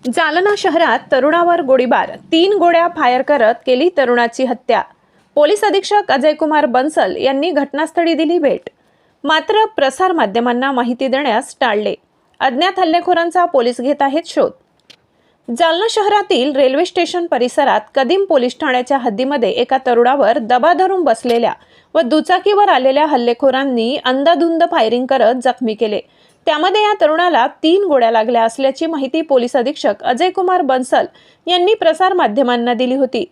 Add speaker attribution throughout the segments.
Speaker 1: जालना शहरात तरुणावर गोळीबार, 3 गोळ्या फायर करत केली तरुणाची हत्या। पोलीस अधीक्षक अजयकुमार बन्सल यांनी घटनास्थळी दिली भेट, मात्र प्रसार माध्यमांना माहिती देण्यास टाळले। अज्ञात हल्लेखोरांचा पोलीस घेत आहेत शोध। जालना शहरातील रेल्वे स्टेशन परिसरात कदीम पोलीस ठाण्याच्या हद्दीमध्ये एका तरुणावर दबा धरून बसलेल्या व दुचाकीवर आलेल्या हल्लेखोरांनी अंधाधुंद फायरिंग करत जखमी केले। त्यामध्ये या तरुणाला 3 गोळ्या लागल्या असल्याची माहिती पोलीस अधीक्षक अजयकुमार बन्सल यांनी प्रसार माध्यमांना दिली होती।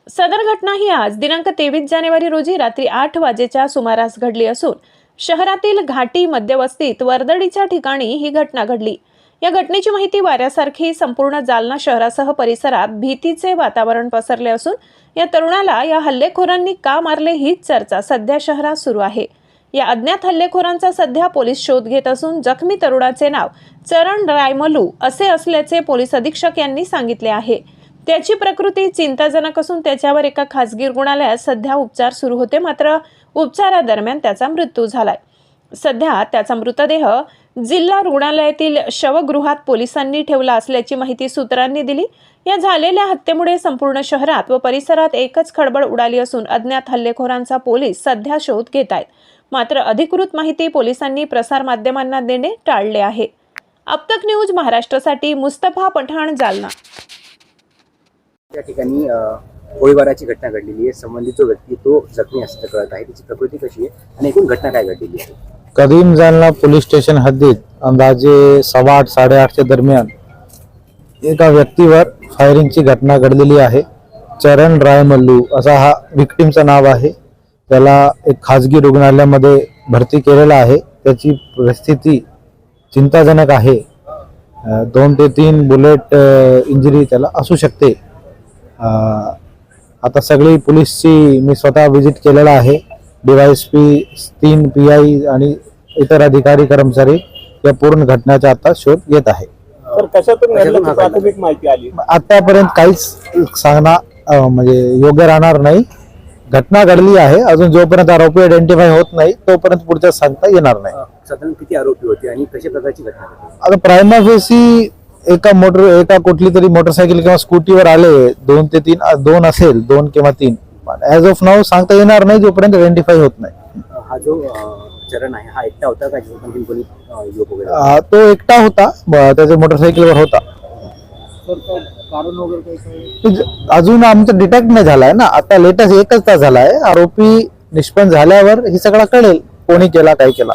Speaker 1: सदर घटना ही आज दिनांक 23 जानेवारी रोजी रात्री 8 वाजेच्या सुमारास घडली असून शहरातील घाटी मध्यवस्तीत वर्दळीच्या ठिकाणी ही घटना घडली। या घटनेची माहिती वाऱ्यासारखी संपूर्ण जालना शहरासह परिसरात भीतीचे वातावरण पसरले असून या तरुणाला या हल्लेखोरांनी का मारले हीच चर्चा सध्या शहरात सुरू आहे। या अज्ञात हल्लेखोरांचा सध्या पोलीस शोध घेत असून जखमी तरुणाचे नाव चरण रायमलू असे असल्याचे पोलीस अधीक्षक यांनी सांगितले आहे। त्याची प्रकृती चिंताजनक असून त्याच्यावर एका खासगी रुग्णालयात सध्या उपचार सुरू होते, मात्र उपचारादरम्यान त्याचा मृत्यू झालाय। सध्या त्याचा मृतदेह जिल्हा रुग्णालयातील शवगृहात पोलिसांनी ठेवला असल्याची माहिती सूत्रांनी दिली। या झालेल्या हत्येमुळे संपूर्ण शहरात व परिसरात एकच खळबळ उडाली असून अज्ञात हल्लेखोरांचा पोलीस सध्या शोध घेत आहेत, मात्र अधिकृत माहिती पोलिसांनी प्रसार माध्यमांना देणे टाळले आहे। अब तक न्यूज महाराष्ट्रासाठी मुस्तफा पठाण, जालना।
Speaker 2: त्या ठिकाणी गोळीबाराची घटना घडलेली आहे। संबंधित जो व्यक्ती तो जखमी असल्याचं कळत आहे। त्याची प्रकृती कशी आहे आणि एकूण घटना काय घडलेली आहे?
Speaker 3: कदीम जालना पोलीस स्टेशन हद्दीत अंदाजे 8:15 साडेआठच्या दरम्यान एका व्यक्तीवर फायरिंगची घटना घडलेली आहे। चरण रायमल्लू असा हा विक्टिमचं नाव आहे। त्याला एक खाजगी रुग्णालयामध्ये भरती केलेलं आहे। त्याची परिस्थिती चिंताजनक आहे। 2 ते 3 बुलेट इंजुरी त्याला असू शकते। आता सगळी पोलीसची मी स्वतः व्हिजिट केलेला आहे। DYSP 3 PI आणि इतर अधिकारी कर्मचारी या पूर्ण घटनेचा आता शोध घेत आहे।
Speaker 4: तर कशातून प्राथमिक माहिती आली?
Speaker 3: आतापर्यंत काहीच सांगणं म्हणजे योग्य राहणार नाही। घटना घडली आहे, अजून जोपर्यंत आरोपी आयडेंटिफाय होत नाही तोपर्यंत पुढचं सांगता येणार नाही।
Speaker 2: साधारण किती आरोपी होते आणि कशा प्रकारची घटना घडली?
Speaker 3: आता प्रायमा फेसी एका कुठली तरी मोटरसायकल किंवा स्कूटीवर आले 2 ते 3 2 असेल 2 किंवा 3 ॲज ऑफ नाऊ सांगता येणार नाही जोपर्यंत आयडेंटिफाय होत नाही।
Speaker 2: हा जो चरण आहे हा एकटा होता का कोणी युवक वगैरे?
Speaker 3: तो एकटा होता, त्याच्या मोटरसायकलवर होता।
Speaker 4: कारण वगैरे
Speaker 3: अजून आमचं डिटेक्ट नाही झालाय ना, आता लेटेस्ट 1 तास झालाय। आरोपी निष्पन्न झाल्यावर हे सगळं कळेल कोणी केला काय केला।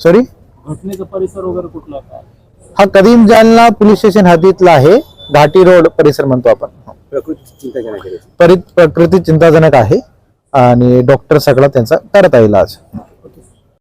Speaker 3: सॉरी,
Speaker 4: घटनेचा परिसर वगैरे कुठला काय?
Speaker 3: हा कदीम जालना पोलीस स्टेशन हद्दीतला आहे। घाटी रोड परिसर म्हणतो आपण।
Speaker 2: प्रकृती चिंताजनक आहे।
Speaker 3: प्रकृती चिंताजनक आहे आणि डॉक्टर सगळा त्यांचा करता येईल आज।